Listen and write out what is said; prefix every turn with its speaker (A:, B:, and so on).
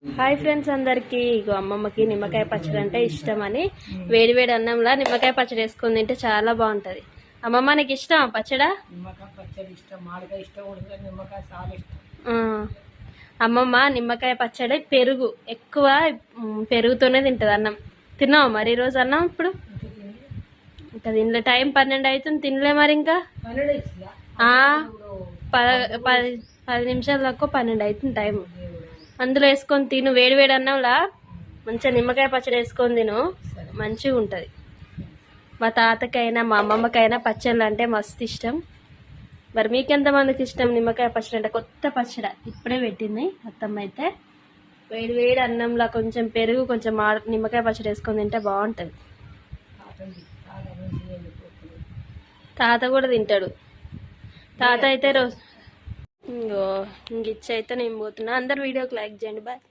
A: Hi friends అందరికి ఇగో అమ్మమ్మకి నిమ్మకాయ పచ్చడి అంటే ఇష్టమని వేడి వేడి అన్నంలా నిమ్మకాయ పచ్చడి వేసుకొని తింటే చాలా బాగుంటది. అమ్మమ్మ నీకు ఇష్టం పచ్చడా?
B: నిమ్మకాయ పచ్చడి ఇష్టం, మామిడికాయ ఇష్టం, నిమ్మకాయ చాలా ఇష్టం.
A: అమ్మమ్మ నిమ్మకాయ పచ్చడి పెరుగు ఎక్కువ పెరుగుతోనే తింటది. అన్నం తిన్నావు మరి ఈరోజు అన్నం? ఇప్పుడు ఇంకా తినలే, టైం 12 అవుతుంది, తినలే మరి ఇంకా 10 నిమిషాలు తక్కువ 12 అవుతుంది టైం. అందులో వేసుకొని తిను, వేడి వేడి అన్నంలా మంచిగా నిమ్మకాయ పచ్చడి వేసుకొని తిను, మంచిగా ఉంటుంది. మా తాతకైనా మా అమ్మమ్మకైనా పచ్చళ్ళు అంటే మస్తు ఇష్టం. మరి మీకెంతమందికి ఇష్టం నిమ్మకాయ పచ్చడి అంటే? కొత్త పచ్చడి ఇప్పుడే పెట్టింది అత్తమ్మ అయితే. వేడి వేడి అన్నంలా కొంచెం పెరుగు కొంచెం నిమ్మకాయ పచ్చడి వేసుకొని తింటే బాగుంటుంది. తాత కూడా తింటాడు. తాత అయితే రోజు ఇంక ఇచ్చి అయితే నేను పోతున్నా. అందరు వీడియోకి లైక్ చేయండి. బాయ్.